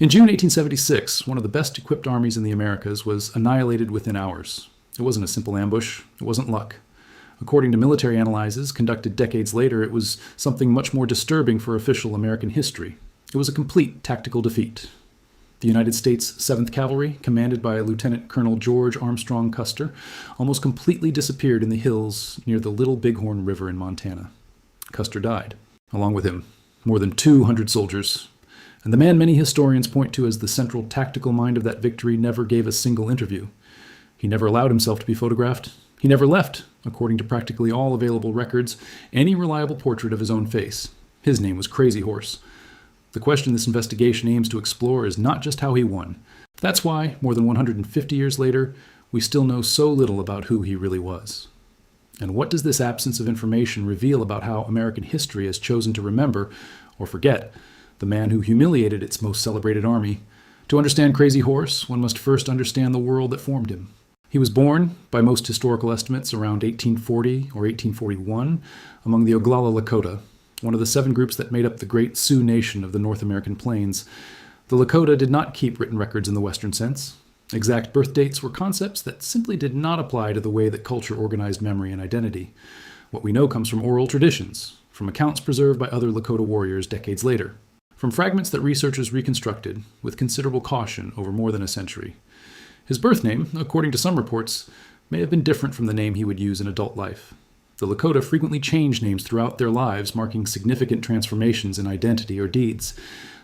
In June 1876, one of the best equipped armies in the Americas was annihilated within hours. It wasn't a simple ambush. It wasn't luck. According to military analyses conducted decades later, it was something much more disturbing for official American history. It was a complete tactical defeat. The United States 7th Cavalry, commanded by Lieutenant Colonel George Armstrong Custer, almost completely disappeared in the hills near the Little Bighorn River in Montana. Custer died. Along with him, more than 200 soldiers. And the man many historians point to as the central tactical mind of that victory never gave a single interview. He never allowed himself to be photographed. He never left, according to practically all available records, any reliable portrait of his own face. His name was Crazy Horse. The question this investigation aims to explore is not just how he won. That's why, more than 150 years later, we still know so little about who he really was. And what does this absence of information reveal about how American history has chosen to remember, or forget, the man who humiliated its most celebrated army? To understand Crazy Horse, one must first understand the world that formed him. He was born, by most historical estimates, around 1840 or 1841, among the Oglala Lakota, one of the 7 groups that made up the great Sioux Nation of the North American plains. The Lakota did not keep written records in the Western sense. Exact birth dates were concepts that simply did not apply to the way that culture organized memory and identity. What we know comes from oral traditions, from accounts preserved by other Lakota warriors decades later, from fragments that researchers reconstructed with considerable caution over more than a century. His birth name, according to some reports, may have been different from the name he would use in adult life. The Lakota frequently changed names throughout their lives, marking significant transformations in identity or deeds.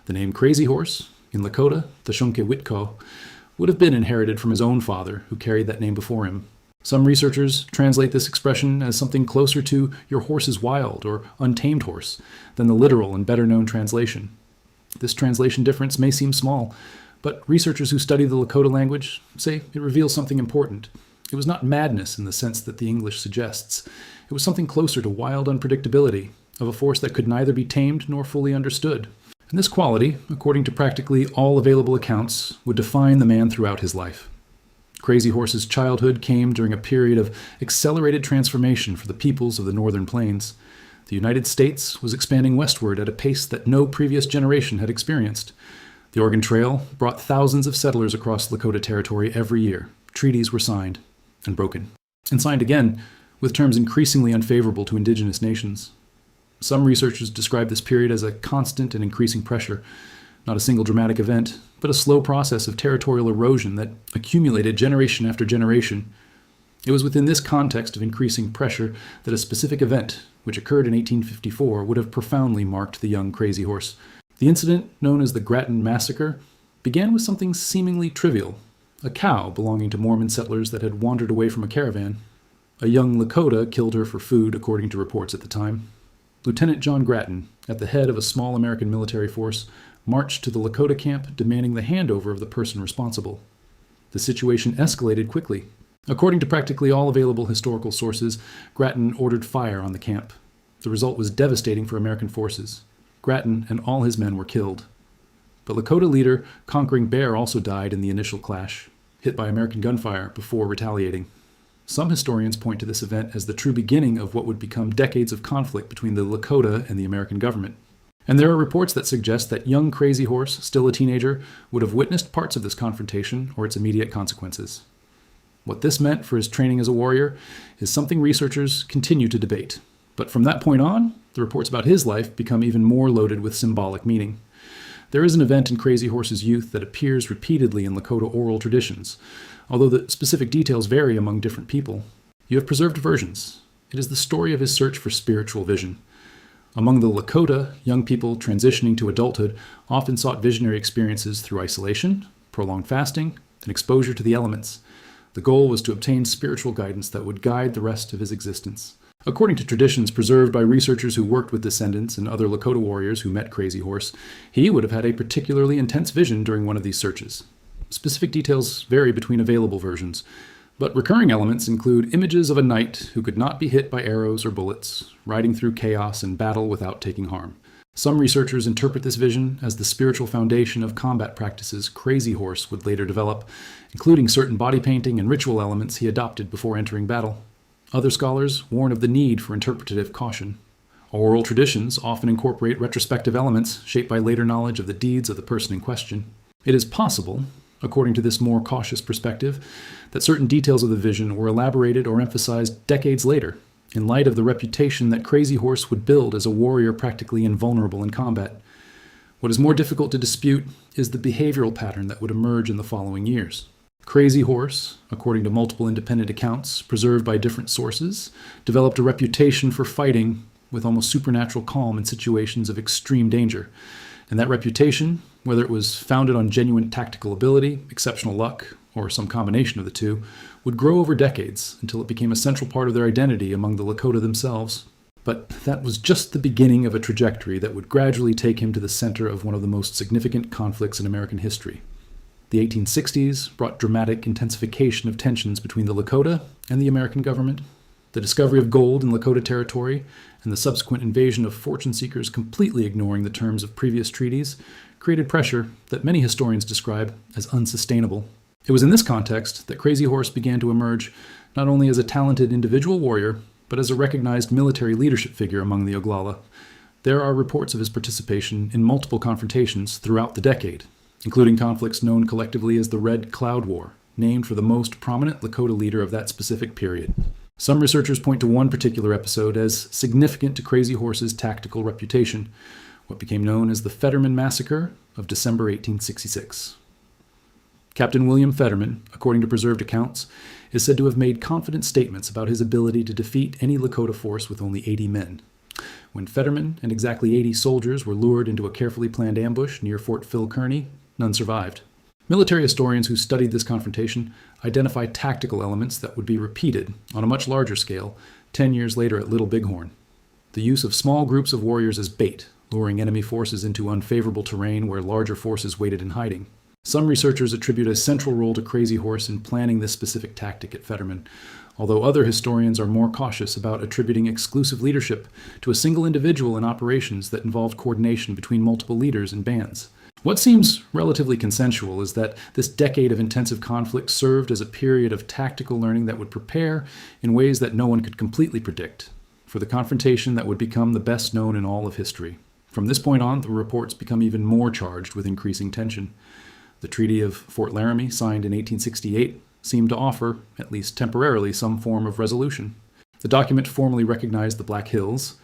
The name Crazy Horse, in Lakota, Tashonke Witko, would have been inherited from his own father, who carried that name before him. Some researchers translate this expression as something closer to "your horse is wild" or "untamed horse" than the literal and better-known translation. This translation difference may seem small, but researchers who study the Lakota language say it reveals something important. It was not madness in the sense that the English suggests. It was something closer to wild unpredictability, of a force that could neither be tamed nor fully understood. And this quality, according to practically all available accounts, would define the man throughout his life. Crazy Horse's childhood came during a period of accelerated transformation for the peoples of the northern plains. The United States was expanding westward at a pace that no previous generation had experienced. The Oregon Trail brought thousands of settlers across Lakota territory every year. Treaties were signed and broken, and signed again with terms increasingly unfavorable to indigenous nations. Some researchers describe this period as a constant and increasing pressure, not a single dramatic event, but a slow process of territorial erosion that accumulated generation after generation. It was within this context of increasing pressure that a specific event, which occurred in 1854, would have profoundly marked the young Crazy Horse. The incident, known as the Grattan Massacre, began with something seemingly trivial: a cow belonging to Mormon settlers that had wandered away from a caravan. A young Lakota killed her for food, according to reports at the time. Lieutenant John Grattan, at the head of a small American military force, marched to the Lakota camp demanding the handover of the person responsible. The situation escalated quickly. According to practically all available historical sources, Grattan ordered fire on the camp. The result was devastating for American forces. Grattan and all his men were killed. But Lakota leader Conquering Bear also died in the initial clash, hit by American gunfire before retaliating. Some historians point to this event as the true beginning of what would become decades of conflict between the Lakota and the American government. And there are reports that suggest that young Crazy Horse, still a teenager, would have witnessed parts of this confrontation or its immediate consequences. What this meant for his training as a warrior is something researchers continue to debate. But from that point on, the reports about his life become even more loaded with symbolic meaning. There is an event in Crazy Horse's youth that appears repeatedly in Lakota oral traditions, although the specific details vary among different people. You have preserved versions. It is the story of his search for spiritual vision. Among the Lakota, young people transitioning to adulthood often sought visionary experiences through isolation, prolonged fasting, and exposure to the elements. The goal was to obtain spiritual guidance that would guide the rest of his existence. According to traditions preserved by researchers who worked with descendants and other Lakota warriors who met Crazy Horse, he would have had a particularly intense vision during one of these searches. Specific details vary between available versions, but recurring elements include images of a knight who could not be hit by arrows or bullets, riding through chaos and battle without taking harm. Some researchers interpret this vision as the spiritual foundation of combat practices Crazy Horse would later develop, including certain body painting and ritual elements he adopted before entering battle. Other scholars warn of the need for interpretative caution. Oral traditions often incorporate retrospective elements shaped by later knowledge of the deeds of the person in question. It is possible, according to this more cautious perspective, that certain details of the vision were elaborated or emphasized decades later, in light of the reputation that Crazy Horse would build as a warrior practically invulnerable in combat. What is more difficult to dispute is the behavioral pattern that would emerge in the following years. Crazy Horse, according to multiple independent accounts preserved by different sources, developed a reputation for fighting with almost supernatural calm in situations of extreme danger. And that reputation, whether it was founded on genuine tactical ability, exceptional luck, or some combination of the two, would grow over decades until it became a central part of their identity among the Lakota themselves. But that was just the beginning of a trajectory that would gradually take him to the center of one of the most significant conflicts in American history. The 1860s brought dramatic intensification of tensions between the Lakota and the American government. The discovery of gold in Lakota territory and the subsequent invasion of fortune seekers completely ignoring the terms of previous treaties created pressure that many historians describe as unsustainable. It was in this context that Crazy Horse began to emerge not only as a talented individual warrior, but as a recognized military leadership figure among the Oglala. There are reports of his participation in multiple confrontations throughout the decade, including conflicts known collectively as the Red Cloud War, named for the most prominent Lakota leader of that specific period. Some researchers point to one particular episode as significant to Crazy Horse's tactical reputation, what became known as the Fetterman Massacre of December 1866. Captain William Fetterman, according to preserved accounts, is said to have made confident statements about his ability to defeat any Lakota force with only 80 men. When Fetterman and exactly 80 soldiers were lured into a carefully planned ambush near Fort Phil Kearny, none survived. Military historians who studied this confrontation identify tactical elements that would be repeated on a much larger scale 10 years later at Little Bighorn. The use of small groups of warriors as bait, luring enemy forces into unfavorable terrain where larger forces waited in hiding. Some researchers attribute a central role to Crazy Horse in planning this specific tactic at Fetterman, although other historians are more cautious about attributing exclusive leadership to a single individual in operations that involved coordination between multiple leaders and bands. What seems relatively consensual is that this decade of intensive conflict served as a period of tactical learning that would prepare, in ways that no one could completely predict, for the confrontation that would become the best known in all of history. From this point on, the reports become even more charged with increasing tension. The Treaty of Fort Laramie, signed in 1868, seemed to offer, at least temporarily, some form of resolution. The document formally recognized the Black Hills,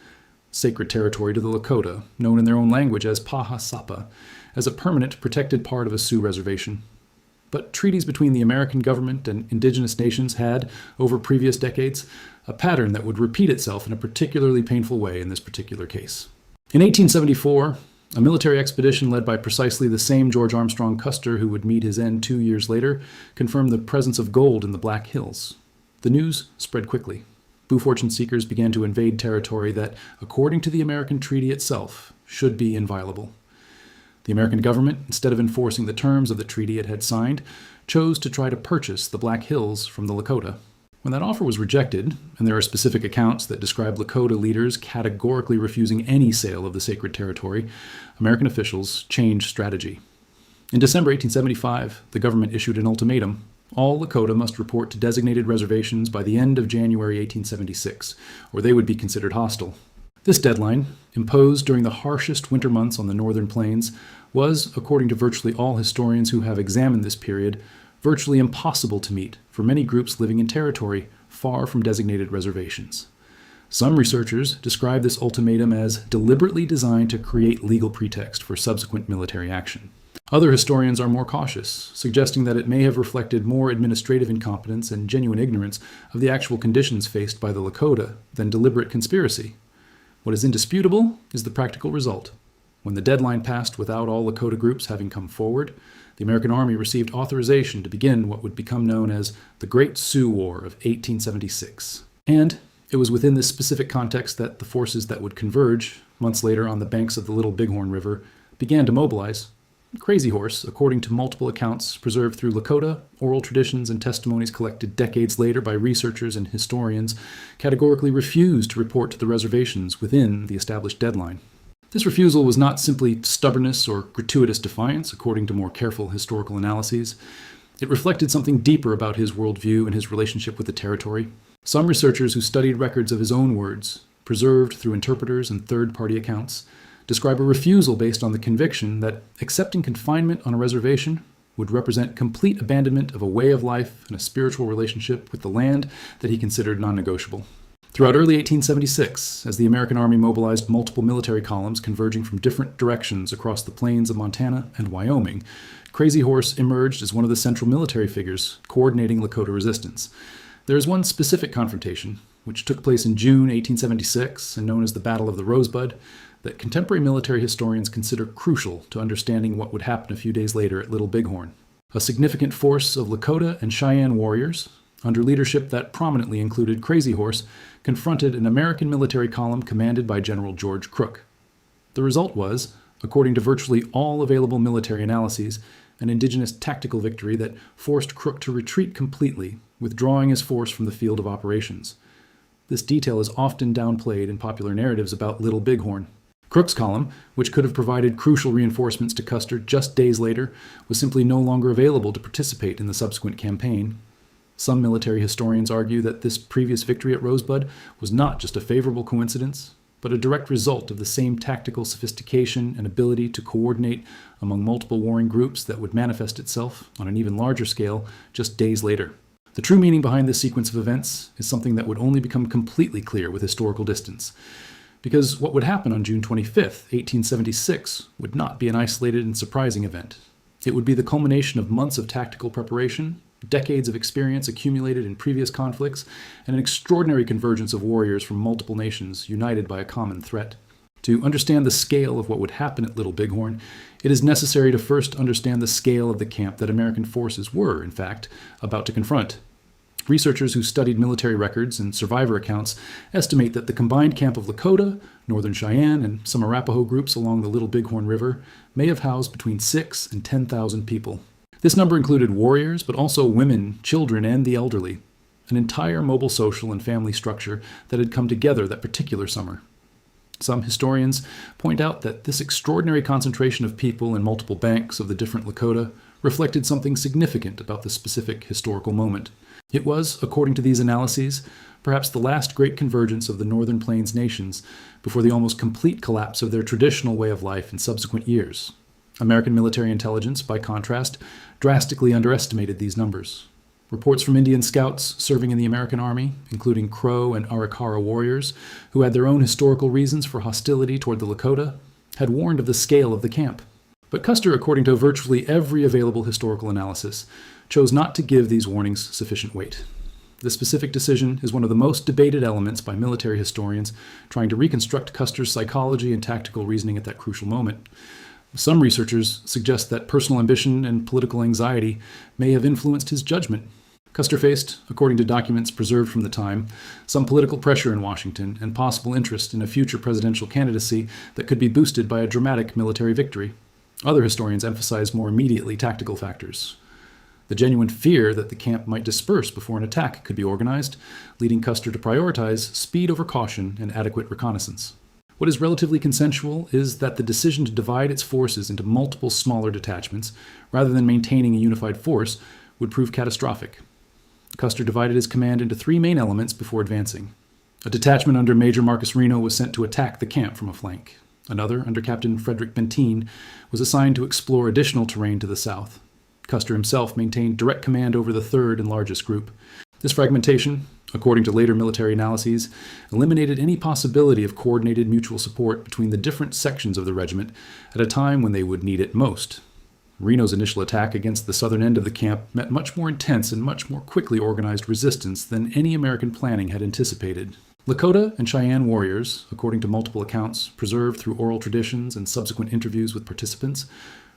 sacred territory to the Lakota, known in their own language as Paha Sapa, as a permanent protected part of a Sioux reservation. But treaties between the American government and indigenous nations had, over previous decades, a pattern that would repeat itself in a particularly painful way in this particular case. In 1874, a military expedition led by precisely the same George Armstrong Custer who would meet his end 2 years later confirmed the presence of gold in the Black Hills. The news spread quickly. Boo fortune seekers began to invade territory that, according to the American treaty itself, should be inviolable. The American government, instead of enforcing the terms of the treaty it had signed, chose to try to purchase the Black Hills from the Lakota. When that offer was rejected, and there are specific accounts that describe Lakota leaders categorically refusing any sale of the sacred territory, American officials changed strategy. In December 1875, the government issued an ultimatum. All Lakota must report to designated reservations by the end of January 1876, or they would be considered hostile. This deadline, imposed during the harshest winter months on the northern plains, was, according to virtually all historians who have examined this period, virtually impossible to meet for many groups living in territory far from designated reservations. Some researchers describe this ultimatum as deliberately designed to create legal pretext for subsequent military action. Other historians are more cautious, suggesting that it may have reflected more administrative incompetence and genuine ignorance of the actual conditions faced by the Lakota than deliberate conspiracy. What is indisputable is the practical result. When the deadline passed without all Lakota groups having come forward, the American Army received authorization to begin what would become known as the Great Sioux War of 1876. And it was within this specific context that the forces that would converge, months later on the banks of the Little Bighorn River, began to mobilize. Crazy Horse, according to multiple accounts preserved through Lakota, oral traditions, and testimonies collected decades later by researchers and historians, categorically refused to report to the reservations within the established deadline. This refusal was not simply stubbornness or gratuitous defiance, according to more careful historical analyses. It reflected something deeper about his worldview and his relationship with the territory. Some researchers who studied records of his own words, preserved through interpreters and third-party accounts, describe a refusal based on the conviction that accepting confinement on a reservation would represent complete abandonment of a way of life and a spiritual relationship with the land that he considered non-negotiable. Throughout early 1876, as the American Army mobilized multiple military columns converging from different directions across the plains of Montana and Wyoming, Crazy Horse emerged as one of the central military figures coordinating Lakota resistance. There is one specific confrontation, which took place in June 1876 and known as the Battle of the Rosebud, that contemporary military historians consider crucial to understanding what would happen a few days later at Little Bighorn. A significant force of Lakota and Cheyenne warriors, under leadership that prominently included Crazy Horse, confronted an American military column commanded by General George Crook. The result was, according to virtually all available military analyses, an indigenous tactical victory that forced Crook to retreat completely, withdrawing his force from the field of operations. This detail is often downplayed in popular narratives about Little Bighorn. Crook's column, which could have provided crucial reinforcements to Custer just days later, was simply no longer available to participate in the subsequent campaign. Some military historians argue that this previous victory at Rosebud was not just a favorable coincidence, but a direct result of the same tactical sophistication and ability to coordinate among multiple warring groups that would manifest itself on an even larger scale just days later. The true meaning behind this sequence of events is something that would only become completely clear with historical distance, because what would happen on June 25th, 1876, would not be an isolated and surprising event. It would be the culmination of months of tactical preparation, decades of experience accumulated in previous conflicts, and an extraordinary convergence of warriors from multiple nations united by a common threat. To understand the scale of what would happen at Little Bighorn, it is necessary to first understand the scale of the camp that American forces were, in fact, about to confront. Researchers who studied military records and survivor accounts estimate that the combined camp of Lakota, Northern Cheyenne, and some Arapaho groups along the Little Bighorn River may have housed between 6,000 and 10,000 people. This number included warriors, but also women, children, and the elderly, an entire mobile social and family structure that had come together that particular summer. Some historians point out that this extraordinary concentration of people in multiple banks of the different Lakota reflected something significant about the specific historical moment. It was, according to these analyses, perhaps the last great convergence of the Northern Plains nations before the almost complete collapse of their traditional way of life in subsequent years. American military intelligence, by contrast, drastically underestimated these numbers. Reports from Indian scouts serving in the American Army, including Crow and Arikara warriors, who had their own historical reasons for hostility toward the Lakota, had warned of the scale of the camp. But Custer, according to virtually every available historical analysis, chose not to give these warnings sufficient weight. This specific decision is one of the most debated elements by military historians trying to reconstruct Custer's psychology and tactical reasoning at that crucial moment. Some researchers suggest that personal ambition and political anxiety may have influenced his judgment. Custer faced, according to documents preserved from the time, some political pressure in Washington and possible interest in a future presidential candidacy that could be boosted by a dramatic military victory. Other historians emphasize more immediately tactical factors. The genuine fear that the camp might disperse before an attack could be organized, leading Custer to prioritize speed over caution and adequate reconnaissance. What is relatively consensual is that the decision to divide its forces into multiple smaller detachments, rather than maintaining a unified force, would prove catastrophic. Custer divided his command into 3 main elements before advancing. A detachment under Major Marcus Reno was sent to attack the camp from a flank. Another, under Captain Frederick Benteen, was assigned to explore additional terrain to the south. Custer himself maintained direct command over the 3rd and largest group. This fragmentation, according to later military analyses, eliminated any possibility of coordinated mutual support between the different sections of the regiment at a time when they would need it most. Reno's initial attack against the southern end of the camp met much more intense and much more quickly organized resistance than any American planning had anticipated. Lakota and Cheyenne warriors, according to multiple accounts preserved through oral traditions and subsequent interviews with participants,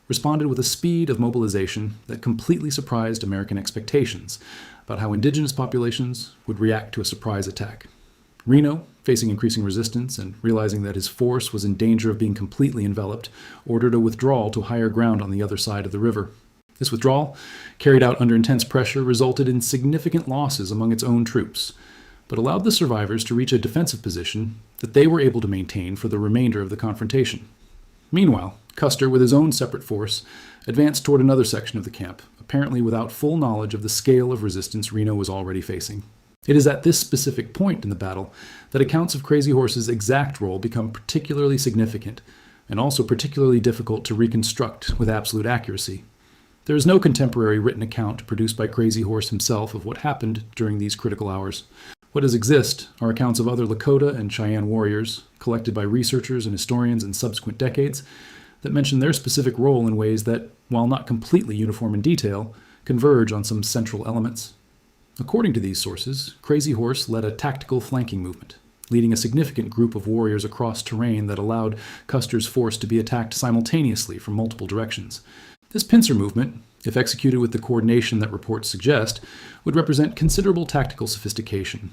responded with a speed of mobilization that completely surprised American expectations about how indigenous populations would react to a surprise attack. Reno, facing increasing resistance and realizing that his force was in danger of being completely enveloped, ordered a withdrawal to higher ground on the other side of the river. This withdrawal, carried out under intense pressure, resulted in significant losses among its own troops, but allowed the survivors to reach a defensive position that they were able to maintain for the remainder of the confrontation. Meanwhile, Custer, with his own separate force, advanced toward another section of the camp, apparently without full knowledge of the scale of resistance Reno was already facing. It is at this specific point in the battle that accounts of Crazy Horse's exact role become particularly significant, and also particularly difficult to reconstruct with absolute accuracy. There is no contemporary written account produced by Crazy Horse himself of what happened during these critical hours. What does exist are accounts of other Lakota and Cheyenne warriors, collected by researchers and historians in subsequent decades, that mention their specific role in ways that, while not completely uniform in detail, converge on some central elements. According to these sources, Crazy Horse led a tactical flanking movement, leading a significant group of warriors across terrain that allowed Custer's force to be attacked simultaneously from multiple directions. This pincer movement, if executed with the coordination that reports suggest, would represent considerable tactical sophistication,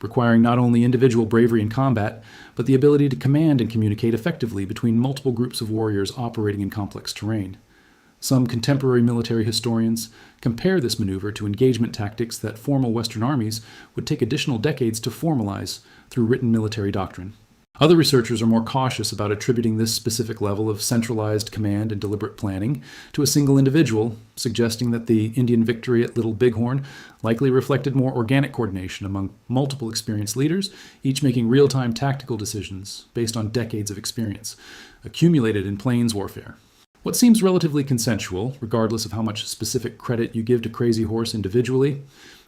requiring not only individual bravery in combat, but the ability to command and communicate effectively between multiple groups of warriors operating in complex terrain. Some contemporary military historians compare this maneuver to engagement tactics that formal Western armies would take additional decades to formalize through written military doctrine. Other researchers are more cautious about attributing this specific level of centralized command and deliberate planning to a single individual, suggesting that the Indian victory at Little Bighorn likely reflected more organic coordination among multiple experienced leaders, each making real-time tactical decisions based on decades of experience, accumulated in plains warfare. What seems relatively consensual, regardless of how much specific credit you give to Crazy Horse individually,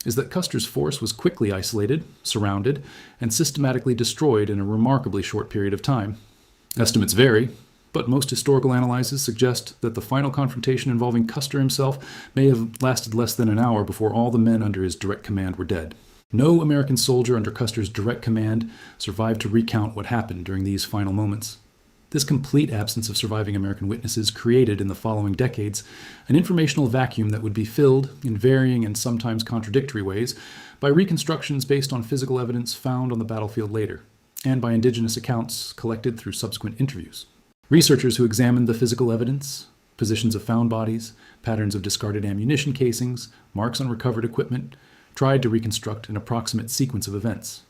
is that Custer's force was quickly isolated, surrounded, and systematically destroyed in a remarkably short period of time. Estimates vary, but most historical analyses suggest that the final confrontation involving Custer himself may have lasted less than an hour before all the men under his direct command were dead. No American soldier under Custer's direct command survived to recount what happened during these final moments. This complete absence of surviving American witnesses created in the following decades an informational vacuum that would be filled, in varying and sometimes contradictory ways, by reconstructions based on physical evidence found on the battlefield later, and by indigenous accounts collected through subsequent interviews. Researchers who examined the physical evidence, positions of found bodies, patterns of discarded ammunition casings, marks on recovered equipment, tried to reconstruct an approximate sequence of events.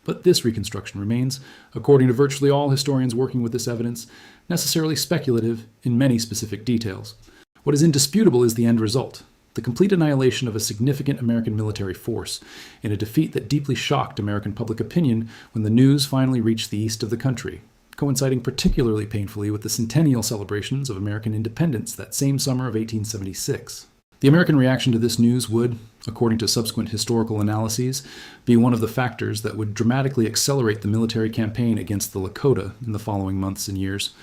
But this reconstruction remains, according to virtually all historians working with this evidence, necessarily speculative in many specific details. What is indisputable is the end result, the complete annihilation of a significant American military force, in a defeat that deeply shocked American public opinion when the news finally reached the east of the country, coinciding particularly painfully with the centennial celebrations of American independence that same summer of 1876. The American reaction to this news would, according to subsequent historical analyses, be one of the factors that would dramatically accelerate the military campaign against the Lakota in the following months and years.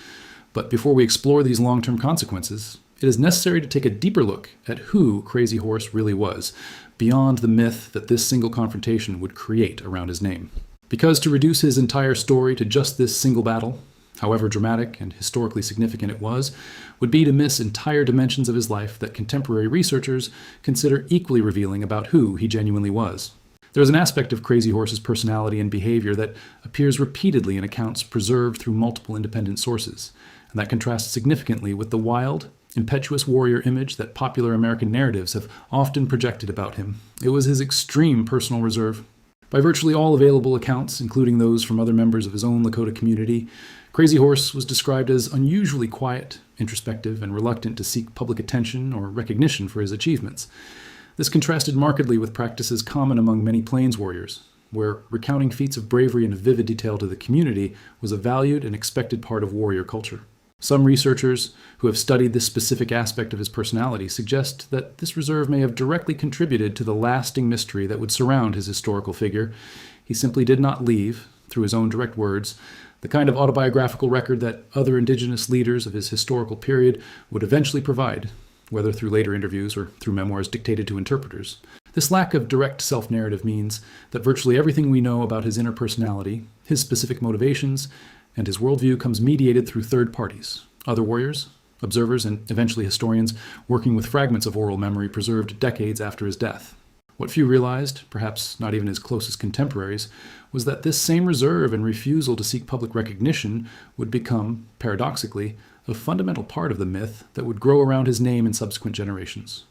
But before we explore these long-term consequences, it is necessary to take a deeper look at who Crazy Horse really was, beyond the myth that this single confrontation would create around his name. Because to reduce his entire story to just this single battle, however dramatic and historically significant it was, would be to miss entire dimensions of his life that contemporary researchers consider equally revealing about who he genuinely was. There is an aspect of Crazy Horse's personality and behavior that appears repeatedly in accounts preserved through multiple independent sources, and that contrasts significantly with the wild, impetuous warrior image that popular American narratives have often projected about him. It was his extreme personal reserve. By virtually all available accounts, including those from other members of his own Lakota community, Crazy Horse was described as unusually quiet, introspective, and reluctant to seek public attention or recognition for his achievements. This contrasted markedly with practices common among many plains warriors, where recounting feats of bravery in vivid detail to the community was a valued and expected part of warrior culture. Some researchers who have studied this specific aspect of his personality suggest that this reserve may have directly contributed to the lasting mystery that would surround his historical figure. He simply did not leave, through his own direct words, the kind of autobiographical record that other indigenous leaders of his historical period would eventually provide, whether through later interviews or through memoirs dictated to interpreters. This lack of direct self-narrative means that virtually everything we know about his inner personality, his specific motivations, and his worldview comes mediated through third parties, other warriors, observers, and eventually historians working with fragments of oral memory preserved decades after his death. What few realized, perhaps not even his closest contemporaries, was that this same reserve and refusal to seek public recognition would become, paradoxically, a fundamental part of the myth that would grow around his name in subsequent generations.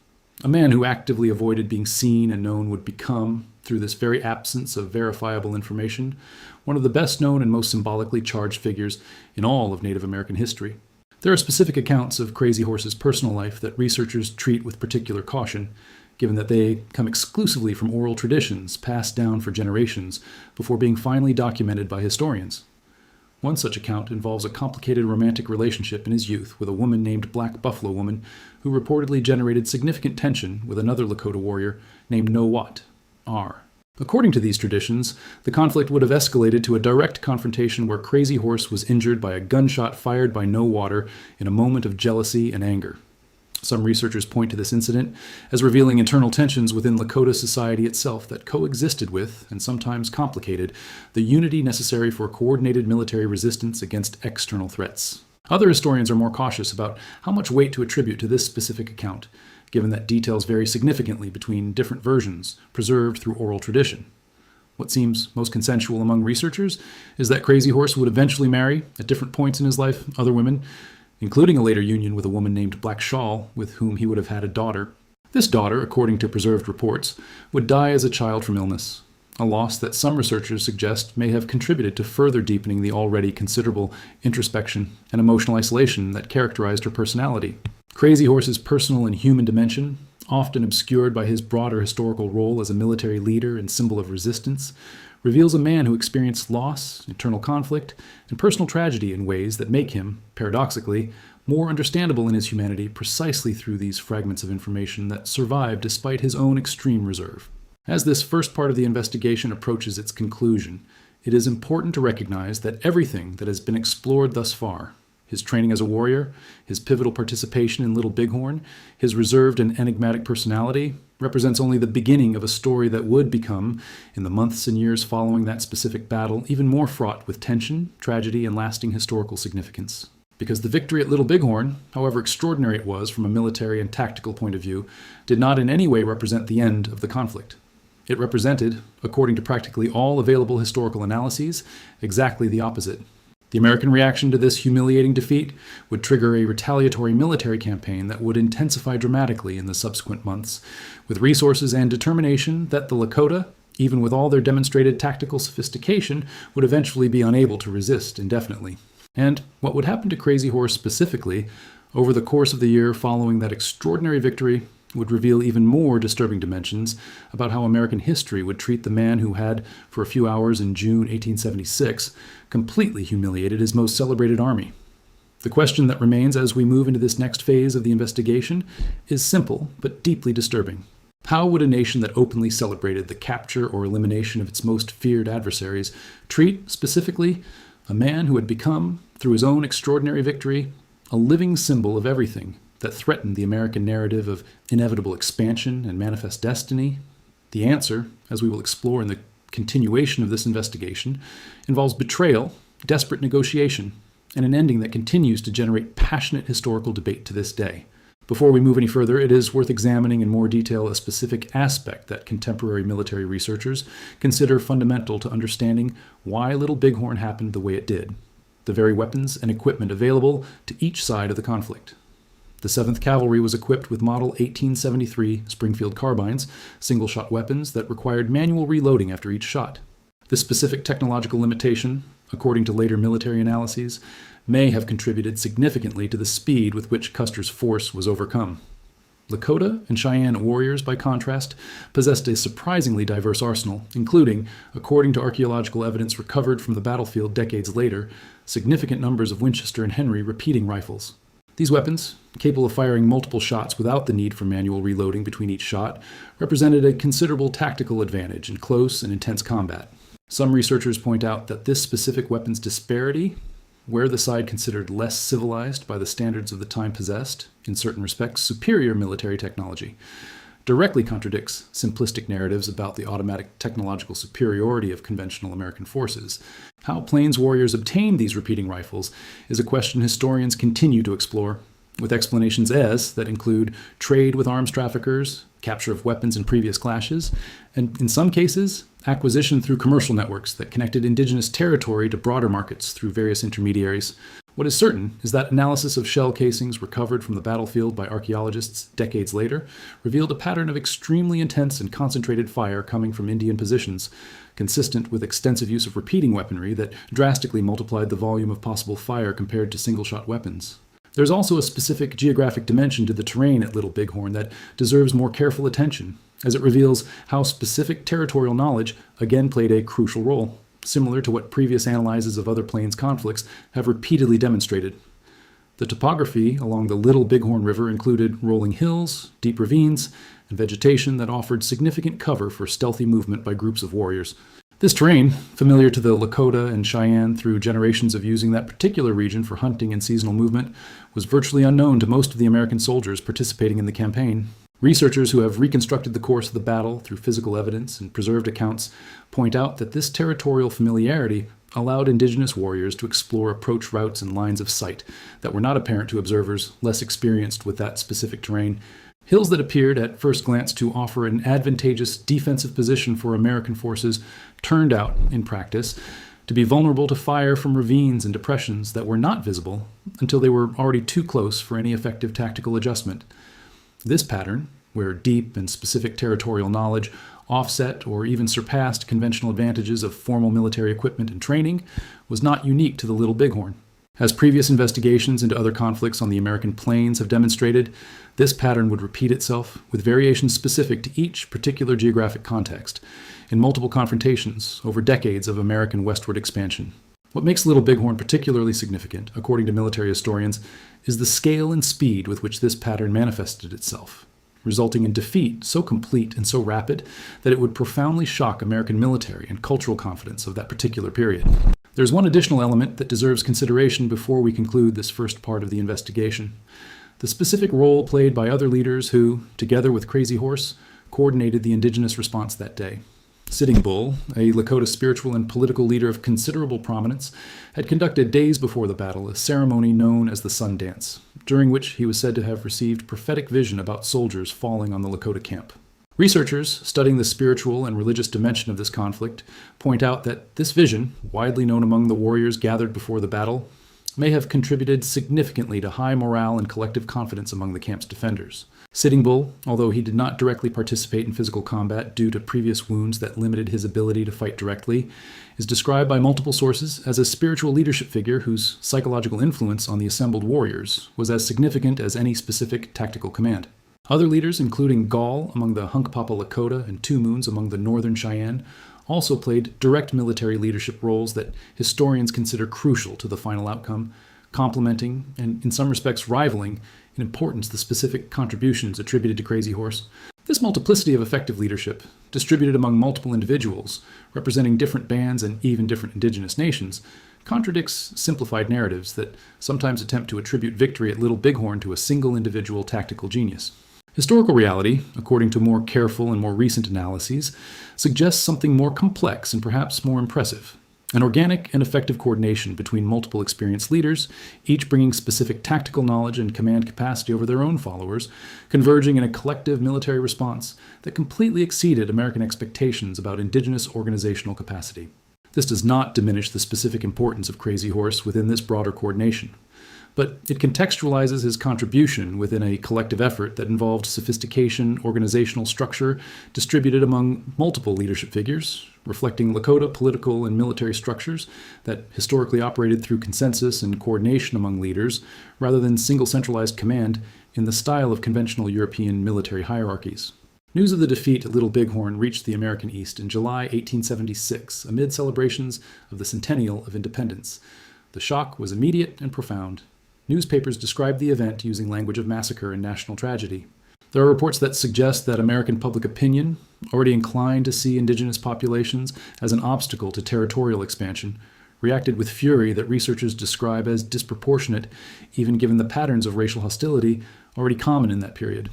A man who actively avoided being seen and known would become, through this very absence of verifiable information, one of the best known and most symbolically charged figures in all of Native American history. There are specific accounts of Crazy Horse's personal life that researchers treat with particular caution, given that they come exclusively from oral traditions passed down for generations before being finally documented by historians. One such account involves a complicated romantic relationship in his youth with a woman named Black Buffalo Woman, who reportedly generated significant tension with another Lakota warrior named No Wat, R. According to these traditions, the conflict would have escalated to a direct confrontation where Crazy Horse was injured by a gunshot fired by No Water in a moment of jealousy and anger. Some researchers point to this incident as revealing internal tensions within Lakota society itself that coexisted with, and sometimes complicated, the unity necessary for coordinated military resistance against external threats. Other historians are more cautious about how much weight to attribute to this specific account, given that details vary significantly between different versions, preserved through oral tradition. What seems most consensual among researchers is that Crazy Horse would eventually marry, at different points in his life, other women, including a later union with a woman named Black Shawl, with whom he would have had a daughter. This daughter, according to preserved reports, would die as a child from illness, a loss that some researchers suggest may have contributed to further deepening the already considerable introspection and emotional isolation that characterized her personality. Crazy Horse's personal and human dimension, often obscured by his broader historical role as a military leader and symbol of resistance, reveals a man who experienced loss, internal conflict, and personal tragedy in ways that make him, paradoxically, more understandable in his humanity precisely through these fragments of information that survive despite his own extreme reserve. As this first part of the investigation approaches its conclusion, it is important to recognize that everything that has been explored thus far, his training as a warrior, his pivotal participation in Little Bighorn, his reserved and enigmatic personality, represents only the beginning of a story that would become, in the months and years following that specific battle, even more fraught with tension, tragedy, and lasting historical significance. Because the victory at Little Bighorn, however extraordinary it was from a military and tactical point of view, did not in any way represent the end of the conflict. It represented, according to practically all available historical analyses, exactly the opposite. The American reaction to this humiliating defeat would trigger a retaliatory military campaign that would intensify dramatically in the subsequent months, with resources and determination that the Lakota, even with all their demonstrated tactical sophistication, would eventually be unable to resist indefinitely. And what would happen to Crazy Horse specifically over the course of the year following that extraordinary victory would reveal even more disturbing dimensions about how American history would treat the man who had, for a few hours in June 1876, completely humiliated his most celebrated army. The question that remains as we move into this next phase of the investigation is simple but deeply disturbing. How would a nation that openly celebrated the capture or elimination of its most feared adversaries treat, specifically, a man who had become, through his own extraordinary victory, a living symbol of everything that threatened the American narrative of inevitable expansion and manifest destiny? The answer, as we will explore in the continuation of this investigation, involves betrayal, desperate negotiation, and an ending that continues to generate passionate historical debate to this day. Before we move any further, it is worth examining in more detail a specific aspect that contemporary military researchers consider fundamental to understanding why Little Bighorn happened the way it did: the very weapons and equipment available to each side of the conflict. The 7th Cavalry was equipped with Model 1873 Springfield carbines, single-shot weapons that required manual reloading after each shot. This specific technological limitation, according to later military analyses, may have contributed significantly to the speed with which Custer's force was overcome. Lakota and Cheyenne warriors, by contrast, possessed a surprisingly diverse arsenal, including, according to archaeological evidence recovered from the battlefield decades later, significant numbers of Winchester and Henry repeating rifles. These weapons, capable of firing multiple shots without the need for manual reloading between each shot, represented a considerable tactical advantage in close and intense combat. Some researchers point out that this specific weapons disparity, where the side considered less civilized by the standards of the time possessed, in certain respects superior military technology, directly contradicts simplistic narratives about the automatic technological superiority of conventional American forces. How Plains warriors obtained these repeating rifles is a question historians continue to explore, with explanations that include trade with arms traffickers, capture of weapons in previous clashes, and in some cases, acquisition through commercial networks that connected indigenous territory to broader markets through various intermediaries. What is certain is that analysis of shell casings recovered from the battlefield by archaeologists decades later revealed a pattern of extremely intense and concentrated fire coming from Indian positions, consistent with extensive use of repeating weaponry that drastically multiplied the volume of possible fire compared to single-shot weapons. There's also a specific geographic dimension to the terrain at Little Bighorn that deserves more careful attention, as it reveals how specific territorial knowledge again played a crucial role. similar to what previous analyses of other plains conflicts have repeatedly demonstrated. The topography along the Little Bighorn River included rolling hills, deep ravines, and vegetation that offered significant cover for stealthy movement by groups of warriors. This terrain, familiar to the Lakota and Cheyenne through generations of using that particular region for hunting and seasonal movement, was virtually unknown to most of the American soldiers participating in the campaign. Researchers who have reconstructed the course of the battle through physical evidence and preserved accounts point out that this territorial familiarity allowed indigenous warriors to explore approach routes and lines of sight that were not apparent to observers less experienced with that specific terrain. Hills that appeared at first glance to offer an advantageous defensive position for American forces turned out, in practice, to be vulnerable to fire from ravines and depressions that were not visible until they were already too close for any effective tactical adjustment. This pattern, where deep and specific territorial knowledge offset or even surpassed conventional advantages of formal military equipment and training, was not unique to the Little Bighorn. As previous investigations into other conflicts on the American plains have demonstrated, this pattern would repeat itself with variations specific to each particular geographic context in multiple confrontations over decades of American westward expansion. What makes Little Bighorn particularly significant, according to military historians, is the scale and speed with which this pattern manifested itself, resulting in defeat so complete and so rapid that it would profoundly shock American military and cultural confidence of that particular period. There's one additional element that deserves consideration before we conclude this first part of the investigation: the specific role played by other leaders who, together with Crazy Horse, coordinated the indigenous response that day. Sitting Bull, a Lakota spiritual and political leader of considerable prominence, had conducted days before the battle a ceremony known as the Sun Dance, during which he was said to have received prophetic vision about soldiers falling on the Lakota camp. Researchers studying the spiritual and religious dimension of this conflict point out that this vision, widely known among the warriors gathered before the battle, may have contributed significantly to high morale and collective confidence among the camp's defenders. Sitting Bull, although he did not directly participate in physical combat due to previous wounds that limited his ability to fight directly, is described by multiple sources as a spiritual leadership figure whose psychological influence on the assembled warriors was as significant as any specific tactical command. Other leaders, including Gall among the Hunkpapa Lakota and Two Moons among the Northern Cheyenne, also played direct military leadership roles that historians consider crucial to the final outcome, complementing and in some respects rivaling in importance the specific contributions attributed to Crazy Horse. This multiplicity of effective leadership, distributed among multiple individuals, representing different bands and even different indigenous nations, contradicts simplified narratives that sometimes attempt to attribute victory at Little Bighorn to a single individual tactical genius. Historical reality, according to more careful and more recent analyses, suggests something more complex and perhaps more impressive: an organic and effective coordination between multiple experienced leaders, each bringing specific tactical knowledge and command capacity over their own followers, converging in a collective military response that completely exceeded American expectations about indigenous organizational capacity. This does not diminish the specific importance of Crazy Horse within this broader coordination, but it contextualizes his contribution within a collective effort that involved sophistication, organizational structure distributed among multiple leadership figures, reflecting Lakota political and military structures that historically operated through consensus and coordination among leaders rather than single centralized command in the style of conventional European military hierarchies. News of the defeat at Little Bighorn reached the American East in July 1876 amid celebrations of the centennial of independence. The shock was immediate and profound. Newspapers described the event using language of massacre and national tragedy. There are reports that suggest that American public opinion, already inclined to see indigenous populations as an obstacle to territorial expansion, reacted with fury that researchers describe as disproportionate, even given the patterns of racial hostility already common in that period.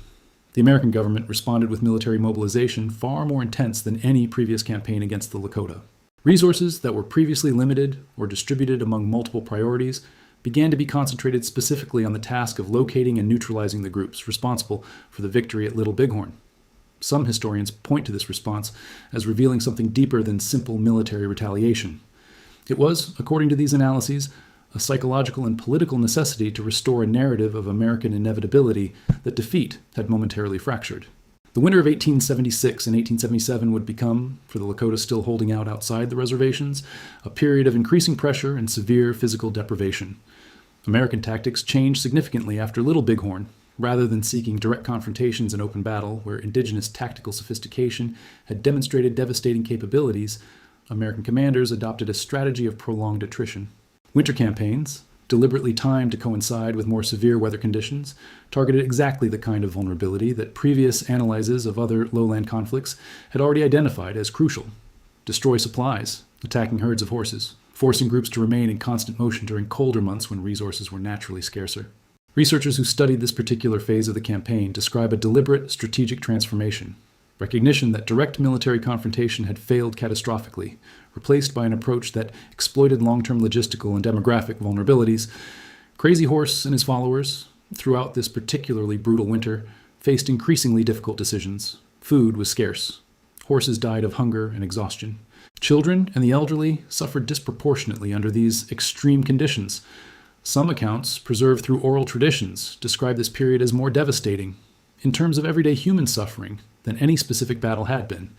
The American government responded with military mobilization far more intense than any previous campaign against the Lakota. Resources that were previously limited or distributed among multiple priorities began to be concentrated specifically on the task of locating and neutralizing the groups responsible for the victory at Little Bighorn. Some historians point to this response as revealing something deeper than simple military retaliation. It was, according to these analyses, a psychological and political necessity to restore a narrative of American inevitability that defeat had momentarily fractured. The winter of 1876 and 1877 would become, for the Lakota still holding out outside the reservations, a period of increasing pressure and severe physical deprivation. American tactics changed significantly after Little Bighorn. Rather than seeking direct confrontations in open battle, where indigenous tactical sophistication had demonstrated devastating capabilities, American commanders adopted a strategy of prolonged attrition. Winter campaigns, deliberately timed to coincide with more severe weather conditions, targeted exactly the kind of vulnerability that previous analyses of other lowland conflicts had already identified as crucial. Destroy supplies, attacking herds of horses, forcing groups to remain in constant motion during colder months when resources were naturally scarcer. Researchers who studied this particular phase of the campaign describe a deliberate strategic transformation, recognition that direct military confrontation had failed catastrophically, replaced by an approach that exploited long-term logistical and demographic vulnerabilities. Crazy Horse and his followers, throughout this particularly brutal winter, faced increasingly difficult decisions. Food was scarce. Horses died of hunger and exhaustion. Children and the elderly suffered disproportionately under these extreme conditions. Some accounts, preserved through oral traditions, describe this period as more devastating, in terms of everyday human suffering, than any specific battle had been.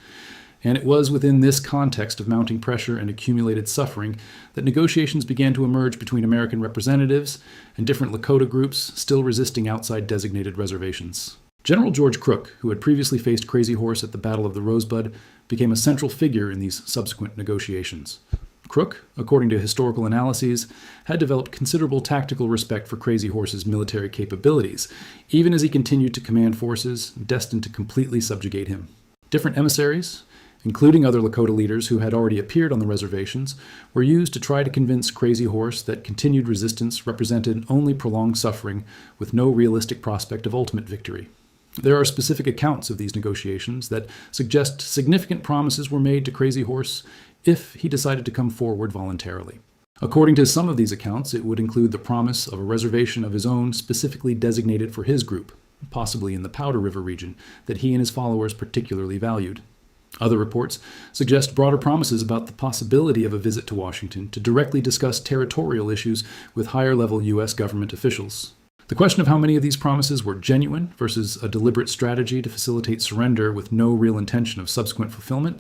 And it was within this context of mounting pressure and accumulated suffering that negotiations began to emerge between American representatives and different Lakota groups still resisting outside designated reservations. General George Crook, who had previously faced Crazy Horse at the Battle of the Rosebud, became a central figure in these subsequent negotiations. Crook, according to historical analyses, had developed considerable tactical respect for Crazy Horse's military capabilities, even as he continued to command forces destined to completely subjugate him. Different emissaries, including other Lakota leaders who had already appeared on the reservations, were used to try to convince Crazy Horse that continued resistance represented only prolonged suffering with no realistic prospect of ultimate victory. There are specific accounts of these negotiations that suggest significant promises were made to Crazy Horse if he decided to come forward voluntarily. According to some of these accounts, it would include the promise of a reservation of his own specifically designated for his group, possibly in the Powder River region, that he and his followers particularly valued. Other reports suggest broader promises about the possibility of a visit to Washington to directly discuss territorial issues with higher-level U.S. government officials. The question of how many of these promises were genuine versus a deliberate strategy to facilitate surrender with no real intention of subsequent fulfillment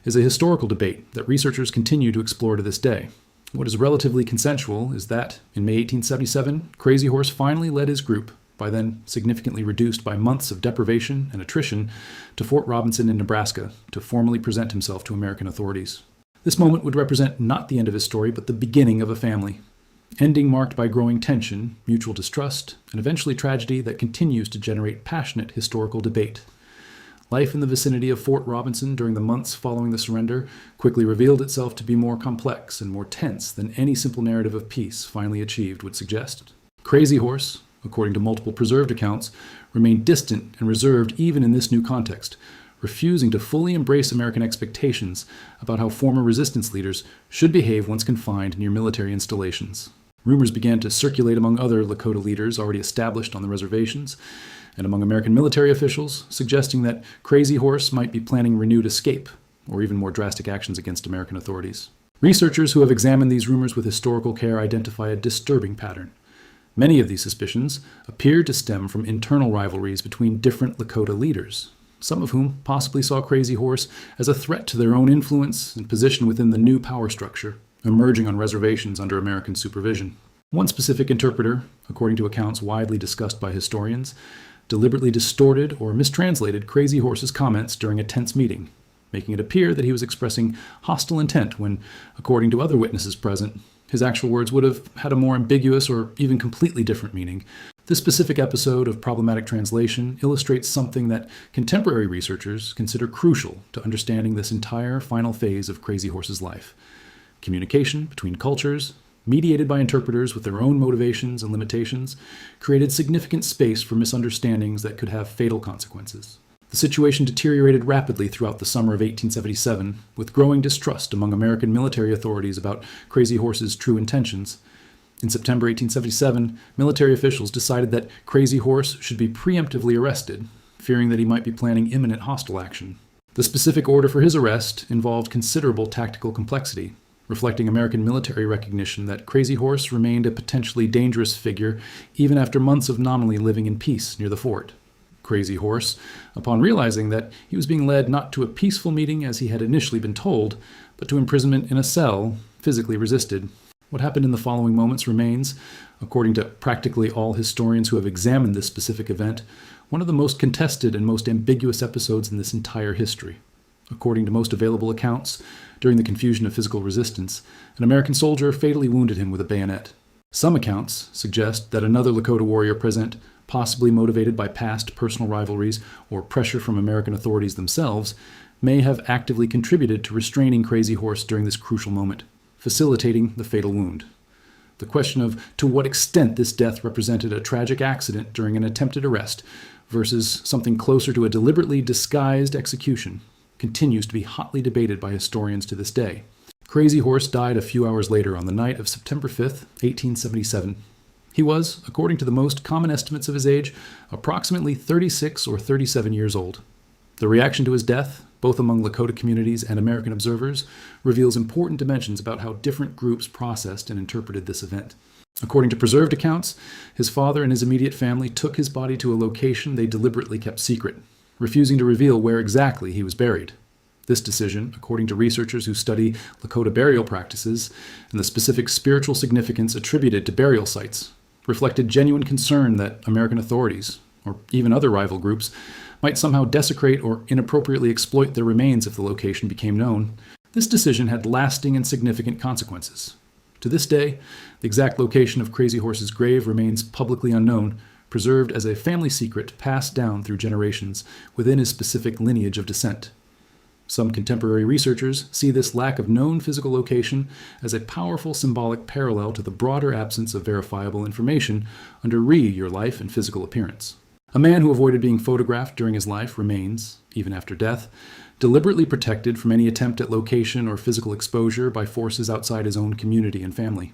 is a historical debate that researchers continue to explore to this day. What is relatively consensual is that, in May 1877, Crazy Horse finally led his group, by then significantly reduced by months of deprivation and attrition, to Fort Robinson in Nebraska to formally present himself to American authorities. This moment would represent not the end of his story, but the beginning of a family. Ending marked by growing tension, mutual distrust, and eventually tragedy that continues to generate passionate historical debate. Life in the vicinity of Fort Robinson during the months following the surrender quickly revealed itself to be more complex and more tense than any simple narrative of peace finally achieved would suggest. Crazy Horse, according to multiple preserved accounts, remained distant and reserved even in this new context, refusing to fully embrace American expectations about how former resistance leaders should behave once confined near military installations. Rumors began to circulate among other Lakota leaders already established on the reservations, and among American military officials, suggesting that Crazy Horse might be planning renewed escape, or even more drastic actions against American authorities. Researchers who have examined these rumors with historical care identify a disturbing pattern. Many of these suspicions appear to stem from internal rivalries between different Lakota leaders, some of whom possibly saw Crazy Horse as a threat to their own influence and position within the new power structure, emerging on reservations under American supervision. One specific interpreter, according to accounts widely discussed by historians, deliberately distorted or mistranslated Crazy Horse's comments during a tense meeting, making it appear that he was expressing hostile intent when, according to other witnesses present, his actual words would have had a more ambiguous or even completely different meaning. This specific episode of problematic translation illustrates something that contemporary researchers consider crucial to understanding this entire final phase of Crazy Horse's life. Communication between cultures, mediated by interpreters with their own motivations and limitations, created significant space for misunderstandings that could have fatal consequences. The situation deteriorated rapidly throughout the summer of 1877, with growing distrust among American military authorities about Crazy Horse's true intentions. In September 1877, military officials decided that Crazy Horse should be preemptively arrested, fearing that he might be planning imminent hostile action. The specific order for his arrest involved considerable tactical complexity, reflecting American military recognition that Crazy Horse remained a potentially dangerous figure even after months of nominally living in peace near the fort. Crazy Horse, upon realizing that he was being led not to a peaceful meeting as he had initially been told, but to imprisonment in a cell, physically resisted. What happened in the following moments remains, according to practically all historians who have examined this specific event, one of the most contested and most ambiguous episodes in this entire history. According to most available accounts, During the confusion of physical resistance, an American soldier fatally wounded him with a bayonet. Some accounts suggest that another Lakota warrior present, possibly motivated by past personal rivalries or pressure from American authorities themselves, may have actively contributed to restraining Crazy Horse during this crucial moment, facilitating the fatal wound. The question of to what extent this death represented a tragic accident during an attempted arrest versus something closer to a deliberately disguised execution continues to be hotly debated by historians to this day. Crazy Horse died a few hours later on the night of September 5th, 1877. He was, according to the most common estimates of his age, approximately 36 or 37 years old. The reaction to his death, both among Lakota communities and American observers, reveals important dimensions about how different groups processed and interpreted this event. According to preserved accounts, his father and his immediate family took his body to a location they deliberately kept secret, refusing to reveal where exactly he was buried. This decision, according to researchers who study Lakota burial practices and the specific spiritual significance attributed to burial sites, reflected genuine concern that American authorities, or even other rival groups, might somehow desecrate or inappropriately exploit their remains if the location became known. This decision had lasting and significant consequences. To this day, the exact location of Crazy Horse's grave remains publicly unknown, preserved as a family secret passed down through generations within his specific lineage of descent. Some contemporary researchers see this lack of known physical location as a powerful symbolic parallel to the broader absence of verifiable information under your life and physical appearance. A man who avoided being photographed during his life remains, even after death, deliberately protected from any attempt at location or physical exposure by forces outside his own community and family.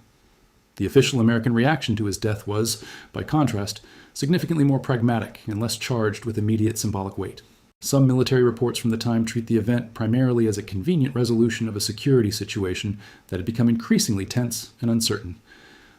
The official American reaction to his death was, by contrast, significantly more pragmatic and less charged with immediate symbolic weight. Some military reports from the time treat the event primarily as a convenient resolution of a security situation that had become increasingly tense and uncertain.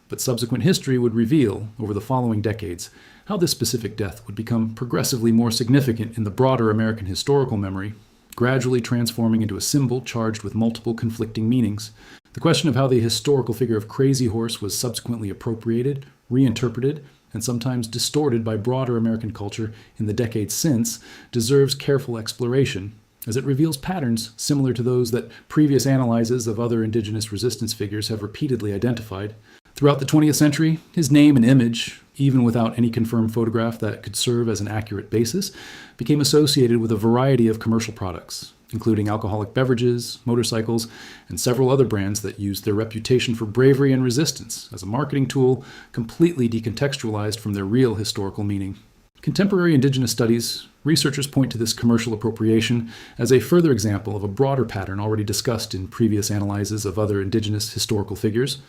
But subsequent history would reveal, over the following decades, how this specific death would become progressively more significant in the broader American historical memory, gradually transforming into a symbol charged with multiple conflicting meanings. The question of how the historical figure of Crazy Horse was subsequently appropriated, reinterpreted, and sometimes distorted by broader American culture in the decades since deserves careful exploration, as it reveals patterns similar to those that previous analyses of other indigenous resistance figures have repeatedly identified. Throughout the 20th century, his name and image, even without any confirmed photograph that could serve as an accurate basis, became associated with a variety of commercial products, including alcoholic beverages, motorcycles, and several other brands that used their reputation for bravery and resistance as a marketing tool completely decontextualized from their real historical meaning. Contemporary indigenous studies, researchers point to this commercial appropriation as a further example of a broader pattern already discussed in previous analyses of other indigenous historical figures.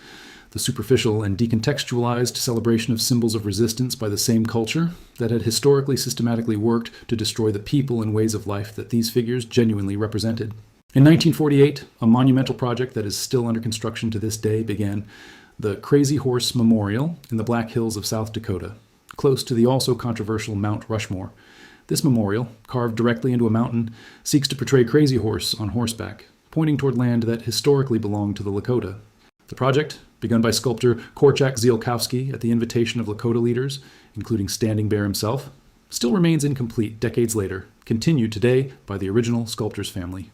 The superficial and decontextualized celebration of symbols of resistance by the same culture that had historically systematically worked to destroy the people and ways of life that these figures genuinely represented. In 1948, a monumental project that is still under construction to this day began, the Crazy Horse Memorial in the Black Hills of South Dakota, close to the also controversial Mount Rushmore. This memorial, carved directly into a mountain, seeks to portray Crazy Horse on horseback, pointing toward land that historically belonged to the Lakota. The project, begun by sculptor Korczak Ziolkowski at the invitation of Lakota leaders, including Standing Bear himself, still remains incomplete decades later, continued today by the original sculptor's family.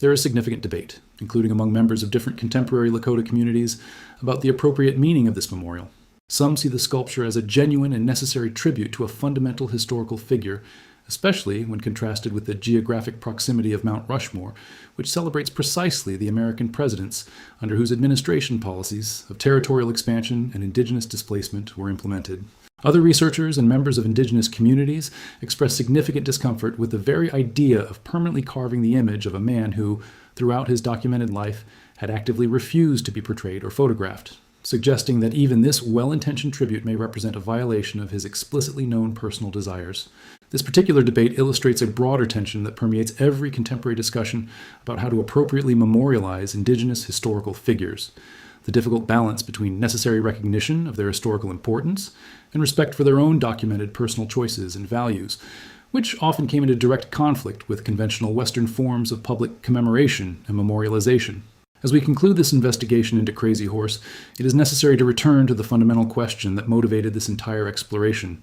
There is significant debate, including among members of different contemporary Lakota communities, about the appropriate meaning of this memorial. Some see the sculpture as a genuine and necessary tribute to a fundamental historical figure, especially when contrasted with the geographic proximity of Mount Rushmore, which celebrates precisely the American presidents under whose administration policies of territorial expansion and indigenous displacement were implemented. Other researchers and members of indigenous communities express significant discomfort with the very idea of permanently carving the image of a man who, throughout his documented life, had actively refused to be portrayed or photographed, suggesting that even this well-intentioned tribute may represent a violation of his explicitly known personal desires. This particular debate illustrates a broader tension that permeates every contemporary discussion about how to appropriately memorialize indigenous historical figures, the difficult balance between necessary recognition of their historical importance and respect for their own documented personal choices and values, which often came into direct conflict with conventional Western forms of public commemoration and memorialization. As we conclude this investigation into Crazy Horse, it is necessary to return to the fundamental question that motivated this entire exploration.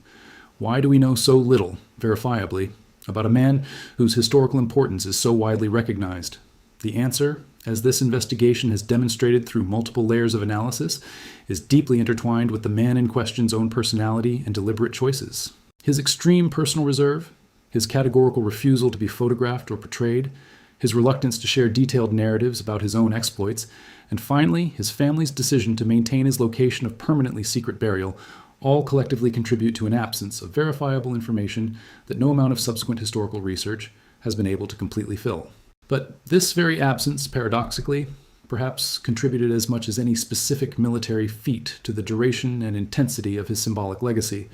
Why do we know so little, verifiably, about a man whose historical importance is so widely recognized? The answer, as this investigation has demonstrated through multiple layers of analysis, is deeply intertwined with the man in question's own personality and deliberate choices. His extreme personal reserve, his categorical refusal to be photographed or portrayed, his reluctance to share detailed narratives about his own exploits, and finally, his family's decision to maintain his location of permanently secret burial all collectively contribute to an absence of verifiable information that no amount of subsequent historical research has been able to completely fill. But this very absence, paradoxically, perhaps contributed as much as any specific military feat to the duration and intensity of his symbolic legacy.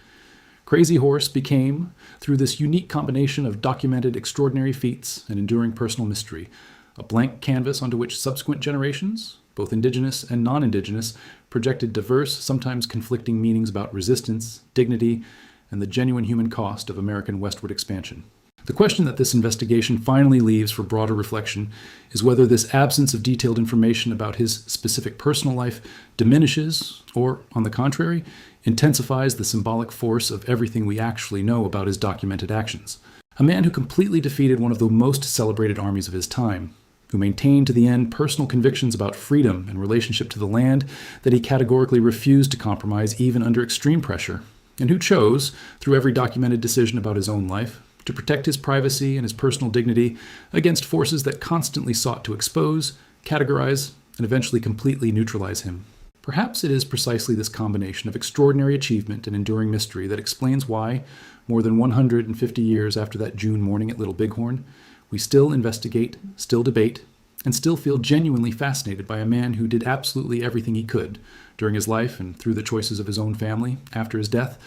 Crazy Horse became, through this unique combination of documented extraordinary feats and enduring personal mystery, a blank canvas onto which subsequent generations, both indigenous and non-indigenous, projected diverse, sometimes conflicting meanings about resistance, dignity, and the genuine human cost of American westward expansion. The question that this investigation finally leaves for broader reflection is whether this absence of detailed information about his specific personal life diminishes, or, on the contrary, intensifies the symbolic force of everything we actually know about his documented actions. A man who completely defeated one of the most celebrated armies of his time, who maintained to the end personal convictions about freedom and relationship to the land that he categorically refused to compromise even under extreme pressure, and who chose, through every documented decision about his own life, to protect his privacy and his personal dignity against forces that constantly sought to expose, categorize, and eventually completely neutralize him. Perhaps it is precisely this combination of extraordinary achievement and enduring mystery that explains why, more than 150 years after that June morning at Little Bighorn, we still investigate, still debate, and still feel genuinely fascinated by a man who did absolutely everything he could during his life and through the choices of his own family after his death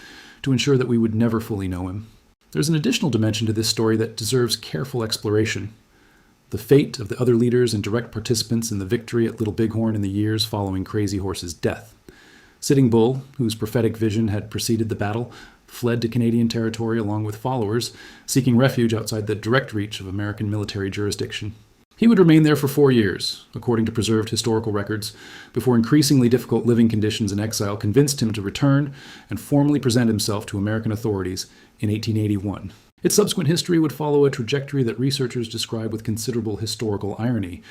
to ensure that we would never fully know him. There's an additional dimension to this story that deserves careful exploration. The fate of the other leaders and direct participants in the victory at Little Bighorn in the years following Crazy Horse's death. Sitting Bull, whose prophetic vision had preceded the battle, fled to Canadian territory along with followers, seeking refuge outside the direct reach of American military jurisdiction. He would remain there for 4 years, according to preserved historical records, before increasingly difficult living conditions in exile convinced him to return and formally present himself to American authorities in 1881. Its subsequent history would follow a trajectory that researchers describe with considerable historical irony.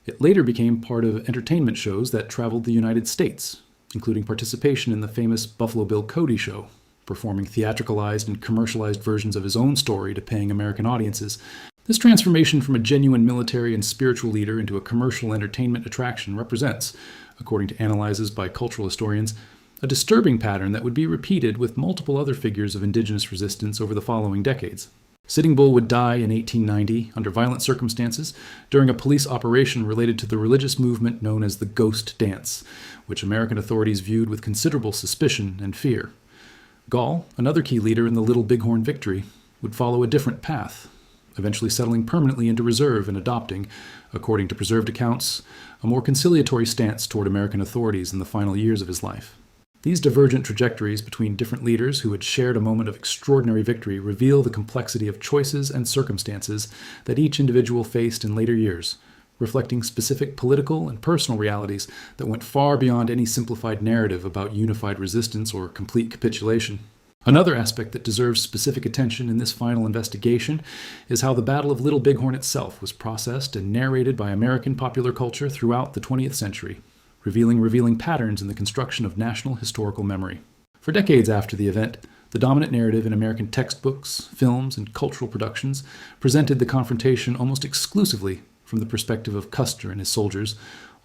It later became part of entertainment shows that traveled the United States, including participation in the famous Buffalo Bill Cody show, performing theatricalized and commercialized versions of his own story to paying American audiences. This transformation from a genuine military and spiritual leader into a commercial entertainment attraction represents, according to analyses by cultural historians, a disturbing pattern that would be repeated with multiple other figures of indigenous resistance over the following decades. Sitting Bull would die in 1890 under violent circumstances during a police operation related to the religious movement known as the Ghost Dance, which American authorities viewed with considerable suspicion and fear. Gall, another key leader in the Little Bighorn victory, would follow a different path, eventually settling permanently into reserve and adopting, according to preserved accounts, a more conciliatory stance toward American authorities in the final years of his life. These divergent trajectories between different leaders who had shared a moment of extraordinary victory reveal the complexity of choices and circumstances that each individual faced in later years, reflecting specific political and personal realities that went far beyond any simplified narrative about unified resistance or complete capitulation. Another aspect that deserves specific attention in this final investigation is how the Battle of Little Bighorn itself was processed and narrated by American popular culture throughout the 20th century, revealing patterns in the construction of national historical memory. For decades after the event, the dominant narrative in American textbooks, films, and cultural productions presented the confrontation almost exclusively from the perspective of Custer and his soldiers,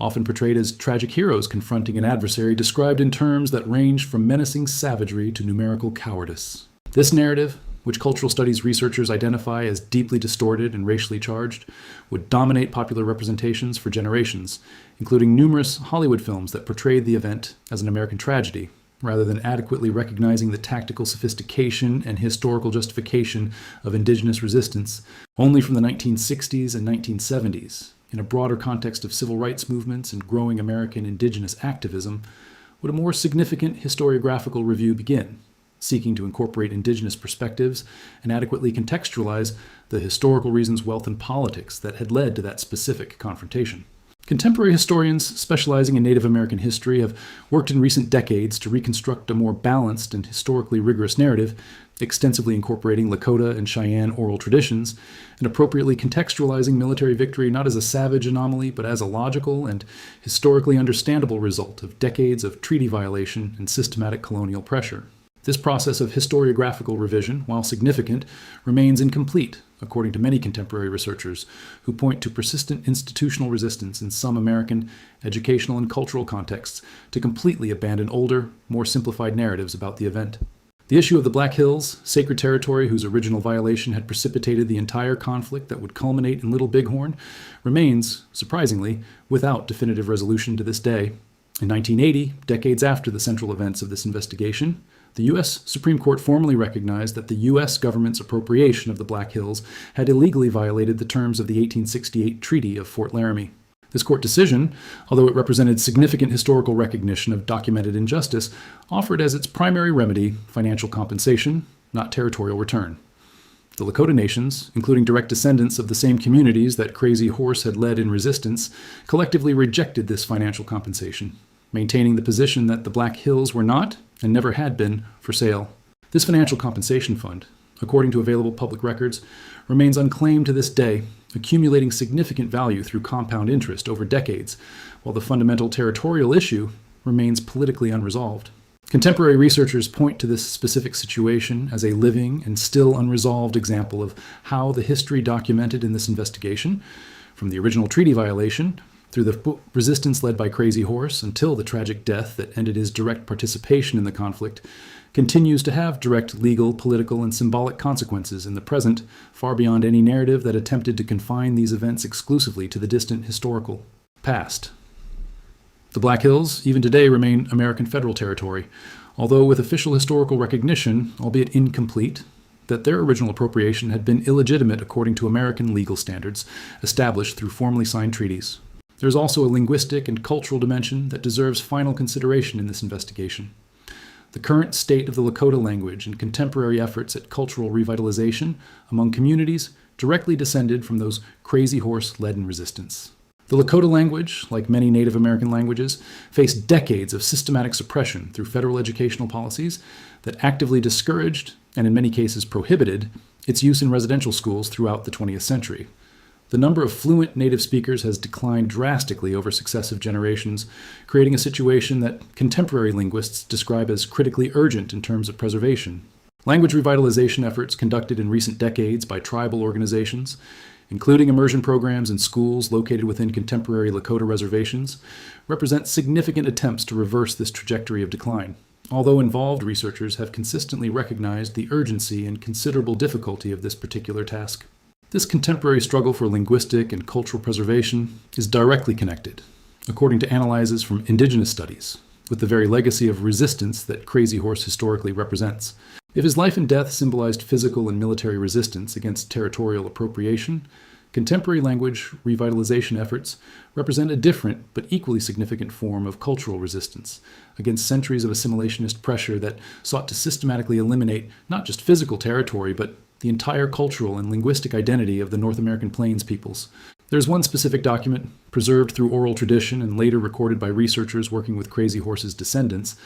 often portrayed as tragic heroes confronting an adversary described in terms that ranged from menacing savagery to numerical cowardice. This narrative, which cultural studies researchers identify as deeply distorted and racially charged, would dominate popular representations for generations, including numerous Hollywood films that portrayed the event as an American tragedy, rather than adequately recognizing the tactical sophistication and historical justification of indigenous resistance. Only from the 1960s and 1970s, in a broader context of civil rights movements and growing American indigenous activism, would a more significant historiographical review begin, seeking to incorporate indigenous perspectives and adequately contextualize the historical reasons, wealth, and politics that had led to that specific confrontation. Contemporary historians specializing in Native American history have worked in recent decades to reconstruct a more balanced and historically rigorous narrative, extensively incorporating Lakota and Cheyenne oral traditions, and appropriately contextualizing military victory not as a savage anomaly, but as a logical and historically understandable result of decades of treaty violation and systematic colonial pressure. This process of historiographical revision, while significant, remains incomplete, according to many contemporary researchers, who point to persistent institutional resistance in some American educational and cultural contexts to completely abandon older, more simplified narratives about the event. The issue of the Black Hills, sacred territory whose original violation had precipitated the entire conflict that would culminate in Little Bighorn, remains, surprisingly, without definitive resolution to this day. In 1980, decades after the central events of this investigation, the U.S. Supreme Court formally recognized that the U.S. government's appropriation of the Black Hills had illegally violated the terms of the 1868 Treaty of Fort Laramie. This court decision, although it represented significant historical recognition of documented injustice, offered as its primary remedy financial compensation, not territorial return. The Lakota nations, including direct descendants of the same communities that Crazy Horse had led in resistance, collectively rejected this financial compensation, maintaining the position that the Black Hills were not, and never had been, for sale. This financial compensation fund, according to available public records, remains unclaimed to this day, accumulating significant value through compound interest over decades, while the fundamental territorial issue remains politically unresolved. Contemporary researchers point to this specific situation as a living and still unresolved example of how the history documented in this investigation, from the original treaty violation through the resistance led by Crazy Horse until the tragic death that ended his direct participation in the conflict, continues to have direct legal, political, and symbolic consequences in the present, far beyond any narrative that attempted to confine these events exclusively to the distant historical past. The Black Hills, even today, remain American federal territory, although with official historical recognition, albeit incomplete, that their original appropriation had been illegitimate according to American legal standards established through formally signed treaties. There is also a linguistic and cultural dimension that deserves final consideration in this investigation. The current state of the Lakota language and contemporary efforts at cultural revitalization among communities directly descended from those Crazy Horse-led resistance. The Lakota language, like many Native American languages, faced decades of systematic suppression through federal educational policies that actively discouraged, and in many cases prohibited, its use in residential schools throughout the 20th century. The number of fluent native speakers has declined drastically over successive generations, creating a situation that contemporary linguists describe as critically urgent in terms of preservation. Language revitalization efforts conducted in recent decades by tribal organizations, including immersion programs in schools located within contemporary Lakota reservations, represent significant attempts to reverse this trajectory of decline, although involved researchers have consistently recognized the urgency and considerable difficulty of this particular task. This contemporary struggle for linguistic and cultural preservation is directly connected, according to analyses from indigenous studies, with the very legacy of resistance that Crazy Horse historically represents. If his life and death symbolized physical and military resistance against territorial appropriation, contemporary language revitalization efforts represent a different but equally significant form of cultural resistance against centuries of assimilationist pressure that sought to systematically eliminate not just physical territory, but the entire cultural and linguistic identity of the North American Plains peoples. There's one specific document, preserved through oral tradition and later recorded by researchers working with Crazy Horse's descendants,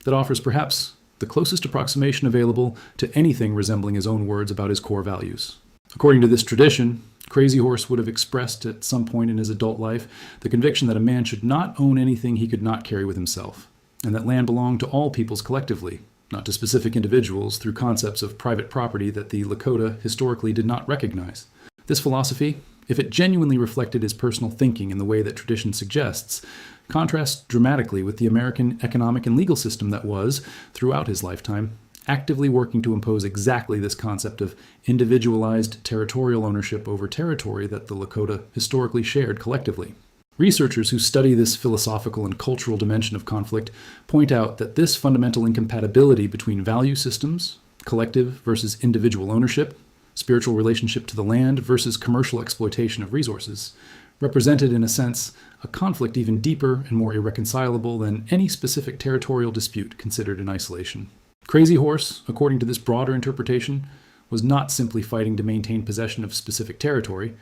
that offers perhaps the closest approximation available to anything resembling his own words about his core values. According to this tradition, Crazy Horse would have expressed at some point in his adult life the conviction that a man should not own anything he could not carry with himself, and that land belonged to all peoples collectively, not to specific individuals through concepts of private property that the Lakota historically did not recognize. This philosophy, if it genuinely reflected his personal thinking in the way that tradition suggests, contrasts dramatically with the American economic and legal system that was, throughout his lifetime, actively working to impose exactly this concept of individualized territorial ownership over territory that the Lakota historically shared collectively. Researchers who study this philosophical and cultural dimension of conflict point out that this fundamental incompatibility between value systems, collective versus individual ownership, spiritual relationship to the land versus commercial exploitation of resources, represented in a sense a conflict even deeper and more irreconcilable than any specific territorial dispute considered in isolation. Crazy Horse, according to this broader interpretation, was not simply fighting to maintain possession of specific territory.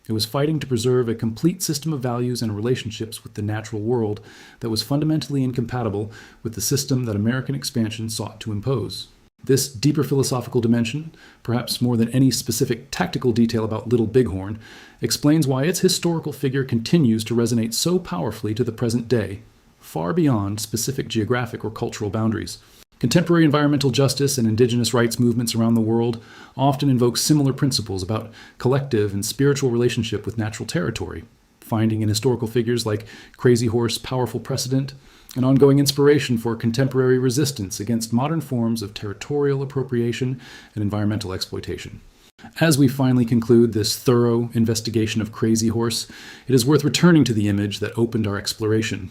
It was fighting to preserve a complete system of values and relationships with the natural world that was fundamentally incompatible with the system that American expansion sought to impose. This deeper philosophical dimension, perhaps more than any specific tactical detail about Little Bighorn, explains why its historical figure continues to resonate so powerfully to the present day, far beyond specific geographic or cultural boundaries. Contemporary environmental justice and indigenous rights movements around the world often invoke similar principles about collective and spiritual relationship with natural territory, finding in historical figures like Crazy Horse powerful precedent and ongoing inspiration for contemporary resistance against modern forms of territorial appropriation and environmental exploitation. As we finally conclude this thorough investigation of Crazy Horse, it is worth returning to the image that opened our exploration.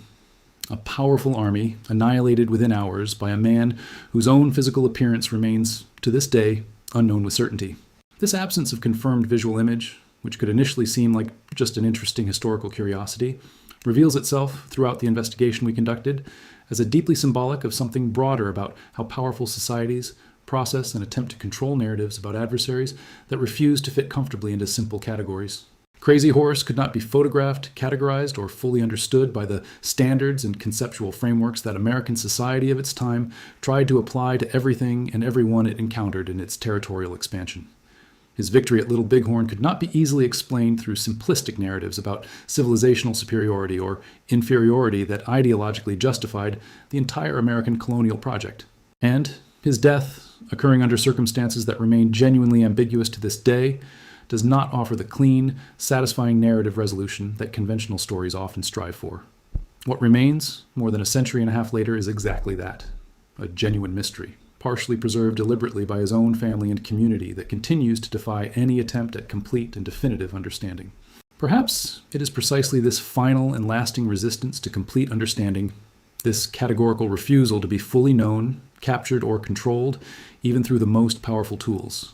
A powerful army annihilated within hours by a man whose own physical appearance remains, to this day, unknown with certainty. This absence of confirmed visual image, which could initially seem like just an interesting historical curiosity, reveals itself throughout the investigation we conducted as a deeply symbolic of something broader about how powerful societies process and attempt to control narratives about adversaries that refuse to fit comfortably into simple categories. Crazy Horse could not be photographed, categorized, or fully understood by the standards and conceptual frameworks that American society of its time tried to apply to everything and everyone it encountered in its territorial expansion. His victory at Little Bighorn could not be easily explained through simplistic narratives about civilizational superiority or inferiority that ideologically justified the entire American colonial project. And his death, occurring under circumstances that remain genuinely ambiguous to this day, does not offer the clean, satisfying narrative resolution that conventional stories often strive for. What remains, more than a century and a half later, is exactly that, a genuine mystery, partially preserved deliberately by his own family and community that continues to defy any attempt at complete and definitive understanding. Perhaps it is precisely this final and lasting resistance to complete understanding, this categorical refusal to be fully known, captured, or controlled, even through the most powerful tools,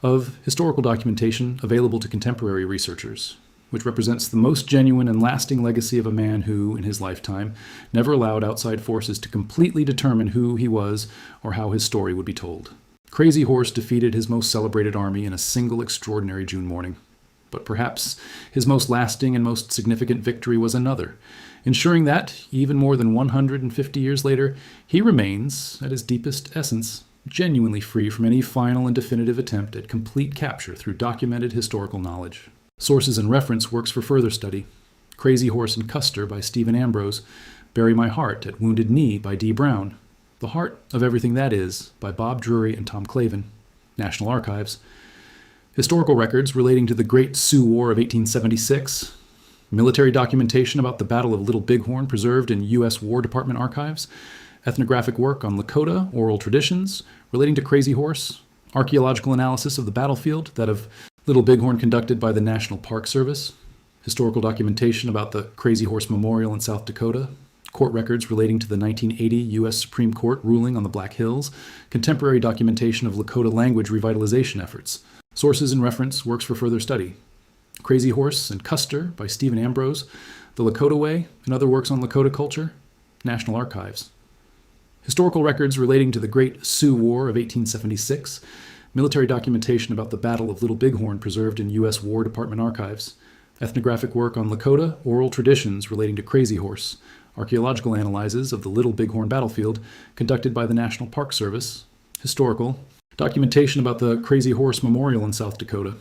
of historical documentation available to contemporary researchers, which represents the most genuine and lasting legacy of a man who, in his lifetime, never allowed outside forces to completely determine who he was or how his story would be told. Crazy Horse defeated his most celebrated army in a single extraordinary June morning. But perhaps his most lasting and most significant victory was another, ensuring that, even more than 150 years later, he remains, at his deepest essence, genuinely free from any final and definitive attempt at complete capture through documented historical knowledge. Sources and reference works for further study: Crazy Horse and Custer by Stephen Ambrose, Bury My Heart at Wounded Knee by D. Brown, The Heart of Everything That Is by Bob Drury and Tom Clavin, National Archives, historical records relating to the Great Sioux War of 1876, military documentation about the Battle of Little Bighorn preserved in U.S. War Department archives, ethnographic work on Lakota oral traditions relating to Crazy Horse, archaeological analysis of the battlefield, that of Little Bighorn conducted by the National Park Service, historical documentation about the Crazy Horse Memorial in South Dakota, court records relating to the 1980 U.S. Supreme Court ruling on the Black Hills, contemporary documentation of Lakota language revitalization efforts, sources and reference works for further study: Crazy Horse and Custer by Stephen Ambrose, The Lakota Way and Other Works on Lakota Culture, National Archives. Historical records relating to the Great Sioux War of 1876, military documentation about the Battle of Little Bighorn preserved in U.S. War Department archives, ethnographic work on Lakota oral traditions relating to Crazy Horse, archaeological analyses of the Little Bighorn battlefield conducted by the National Park Service, historical documentation about the Crazy Horse Memorial in South Dakota,